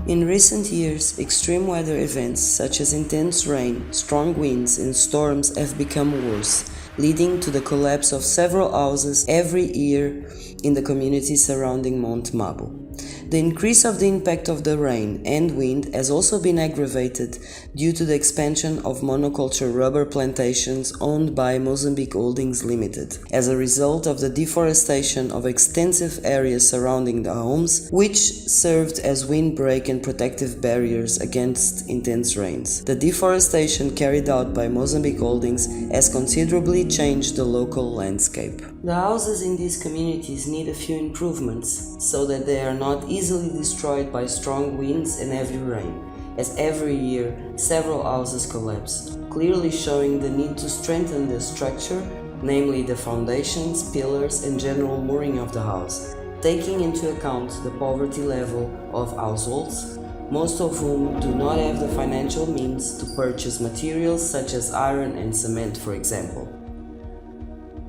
In recent years, extreme weather events such as intense rain, strong winds, and storms have become worse, leading to the collapse of several houses every year in the community surrounding Mount Mabu. The increase of the impact of the rain and wind has also been aggravated due to the expansion of monoculture rubber plantations owned by Mozambique Holdings Limited, as a result of the deforestation of extensive areas surrounding the homes, which served as windbreak and protective barriers against intense rains. The deforestation carried out by Mozambique Holdings has considerably changed the local landscape. The houses in these communities need a few improvements so that they are not easily destroyed by strong winds and heavy rain, as every year several houses collapse, clearly showing the need to strengthen the structure, namely the foundations, pillars, and general mooring of the house, taking into account the poverty level of households, most of whom do not have the financial means to purchase materials such as iron and cement, for example.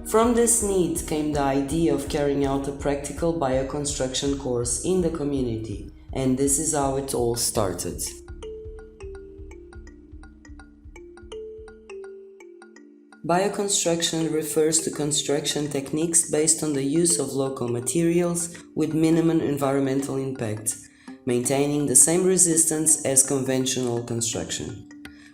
From this need came the idea of carrying out a practical bioconstruction course in the community, and this is how it all started. Bioconstruction refers to construction techniques based on the use of local materials with minimum environmental impact, maintaining the same resistance as conventional construction.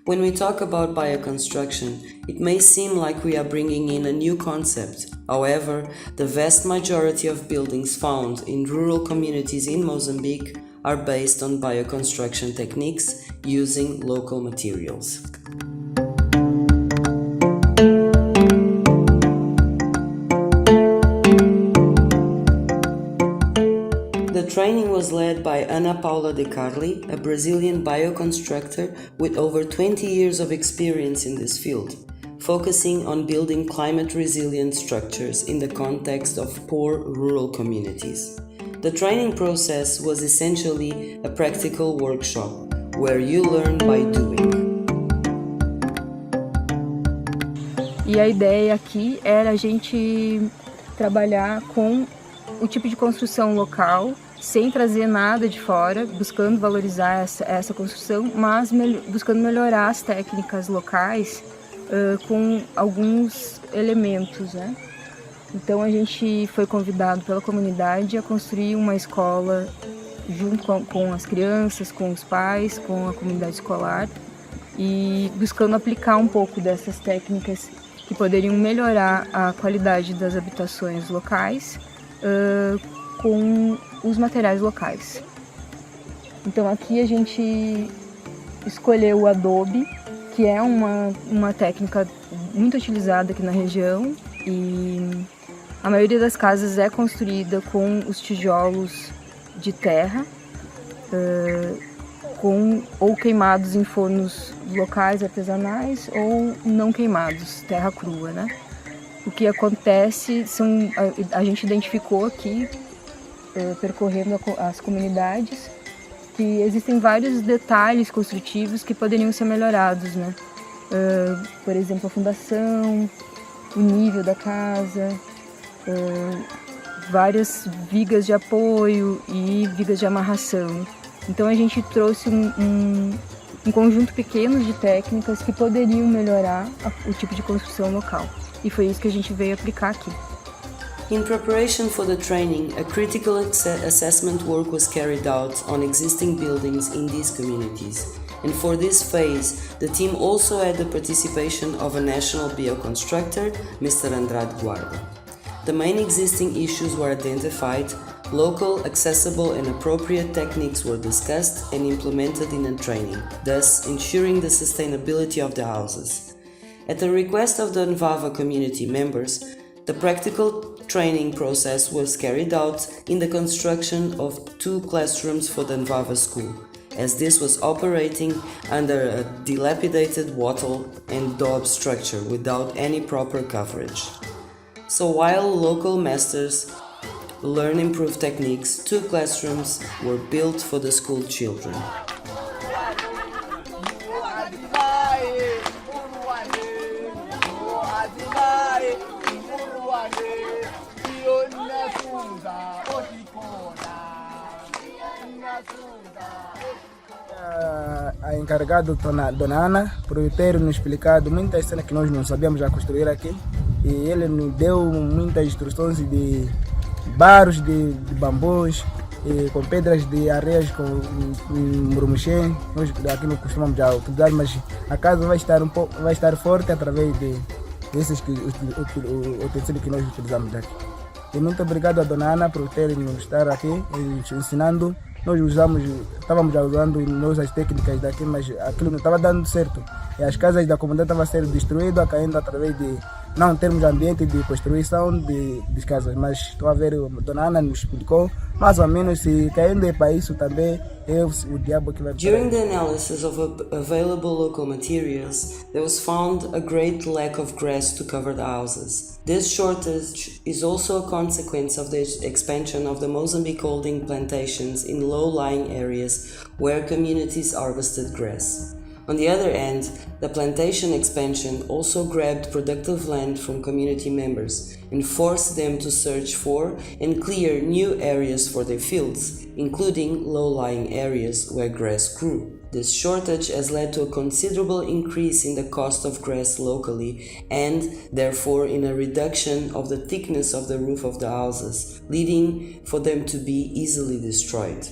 When we talk about bioconstruction, it may seem like we are bringing in a new concept. However, the vast majority of buildings found in rural communities in Mozambique are based on bioconstruction techniques using local materials. The training was led by Ana Paula de Carli, a Brazilian bioconstructor with over 20 years of experience in this field, focusing on building climate-resilient structures in the context of poor rural communities. The training process was essentially a practical workshop where you learn by doing. E a ideia aqui era a gente trabalhar com o tipo de construção local, sem trazer nada de fora, buscando valorizar essa construção, mas buscando melhorar as técnicas locais com alguns elementos, né? Então a gente foi convidado pela comunidade a construir uma escola junto com as crianças, com os pais, com a comunidade escolar e buscando aplicar um pouco dessas técnicas que poderiam melhorar a qualidade das habitações locais com os materiais locais. Então aqui a gente escolheu o adobe, que é uma técnica muito utilizada aqui na região, e a maioria das casas é construída com os tijolos de terra, ou queimados em fornos locais artesanais ou não queimados, terra crua, né? O que acontece a gente identificou aqui, percorrendo as comunidades, que existem vários detalhes construtivos que poderiam ser melhorados, né? Por exemplo, a fundação, o nível da casa, várias vigas de apoio e vigas de amarração. Então a gente trouxe um conjunto pequeno de técnicas que poderiam melhorar o tipo de construção local. E foi isso que a gente veio aplicar aqui. In preparation for the training, a critical assessment work was carried out on existing buildings in these communities. And for this phase, the team also had the participation of a national bioconstructor, Mr. Andrade Guarda. The main existing issues were identified, local, accessible and appropriate techniques were discussed and implemented in a training, thus ensuring the sustainability of the houses. At the request of the Nvava Community members, the practical training process was carried out in the construction of 2 classrooms for the Nvava school, as this was operating under a dilapidated wattle and daub structure without any proper coverage. So while local masters learn improved techniques, 2 classrooms were built for the school children. A encarregado Dona Ana por ter nos explicado muitas cenas que nós não sabíamos já construir aqui, e ele nos deu muitas instruções de barros de bambus e com pedras de areias com murmuxém. Nós aqui não costumamos já utilizar, mas a casa vai estar forte através desses utensílios que nós utilizamos aqui. E muito obrigado a Dona Ana por ter nos estar aqui ensinando. Nós estávamos usando nossas técnicas daqui, mas aquilo não estava dando certo. E as casas da comunidade estavam sendo destruídas, caindo através de não termos ambiente de construção de casas. Mas estou a ver, a Dona Ana nos explicou, mais ou menos, se caindo para isso também é o diabo que vai... During the analysis of available local materials, there was found a great lack of grass to cover the houses. This shortage is also a consequence of the expansion of the Mozambique holding plantations in low-lying areas where communities harvested grass. On the other hand, the plantation expansion also grabbed productive land from community members and forced them to search for and clear new areas for their fields, including low-lying areas where grass grew. This shortage has led to a considerable increase in the cost of grass locally and, therefore, in a reduction of the thickness of the roof of the houses, leading for them to be easily destroyed.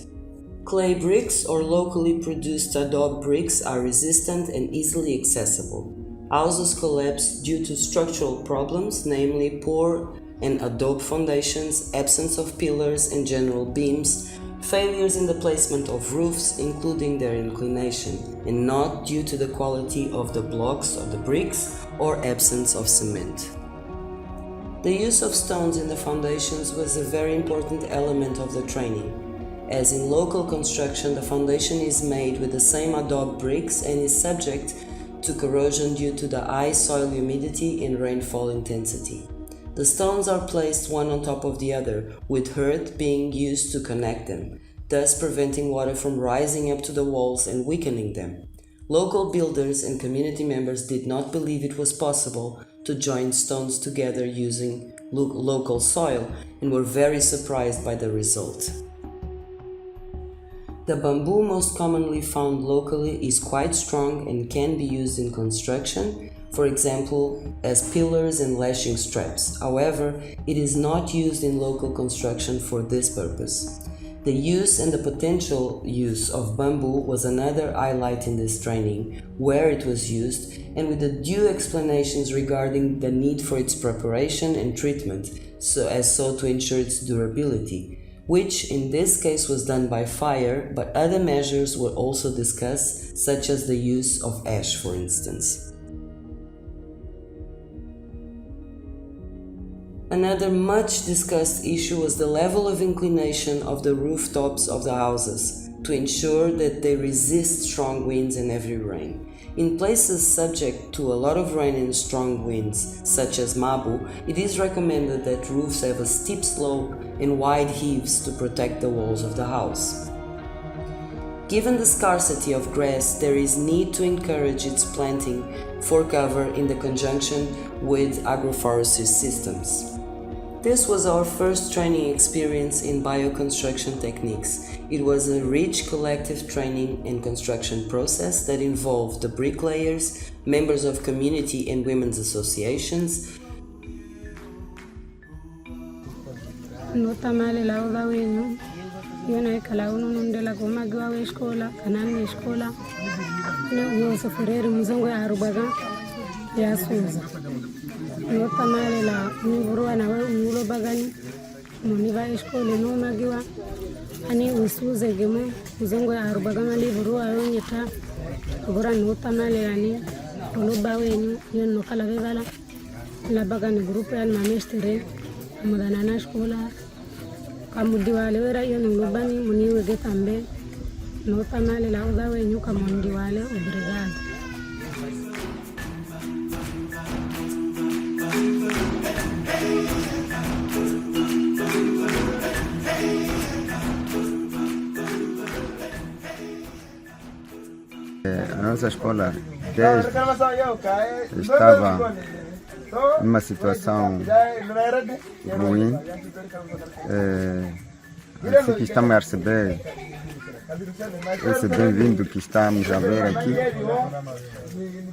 Clay bricks or locally produced adobe bricks are resistant and easily accessible. Houses collapse due to structural problems, namely poor and adobe foundations, absence of pillars and general beams, failures in the placement of roofs, including their inclination, and not due to the quality of the blocks of the bricks or absence of cement. The use of stones in the foundations was a very important element of the training. As in local construction, the foundation is made with the same adobe bricks and is subject to corrosion due to the high soil humidity and rainfall intensity. The stones are placed one on top of the other, with earth being used to connect them, thus preventing water from rising up to the walls and weakening them. Local builders and community members did not believe it was possible to join stones together using local soil and were very surprised by the result. The bamboo most commonly found locally is quite strong and can be used in construction, for example, as pillars and lashing straps. However, it is not used in local construction for this purpose. The use and the potential use of bamboo was another highlight in this training, where it was used, and with the due explanations regarding the need for its preparation and treatment, so to ensure its durability, which in this case was done by fire, but other measures were also discussed, such as the use of ash, for instance. Another much discussed issue was the level of inclination of the rooftops of the houses, to ensure that they resist strong winds and heavy rain. In places subject to a lot of rain and strong winds, such as Mabu, it is recommended that roofs have a steep slope and wide heaves to protect the walls of the house. Given the scarcity of grass, there is need to encourage its planting for cover in the conjunction with agroforestry systems. This was our first training experience in bioconstruction techniques. It was a rich collective training and construction process that involved the bricklayers, members of community and women's associations, Notamale la univurua na we unulo bagani muniva eskole no magiwa ani usuze geme uzongo ya arubagama livurua yonyeta ubura notamale yani uluba wenyu yono kala bebala la bagani grupo ya mamestere mudana na skola kamudiwale wera yono lubani muniwe getambe notamale la uga wenyu kamundiwale obrigado. A nossa escola estava numa situação ruim, assim que estamos a receber esse bem-vindo que estamos a ver aqui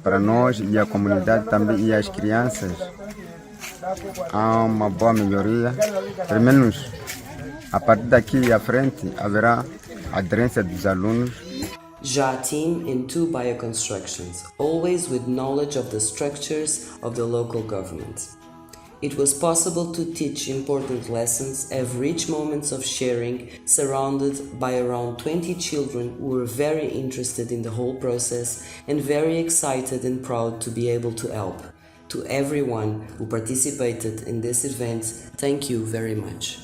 para nós e a comunidade também e as crianças. Há uma boa melhoria, pelo menos a partir daqui à frente haverá aderência dos alunos. Já a team in 2 bioconstructions, always with knowledge of the structures of the local government. It was possible to teach important lessons, have rich moments of sharing, surrounded by around 20 children who were very interested in the whole process and very excited and proud to be able to help. To everyone who participated in this event, thank you very much.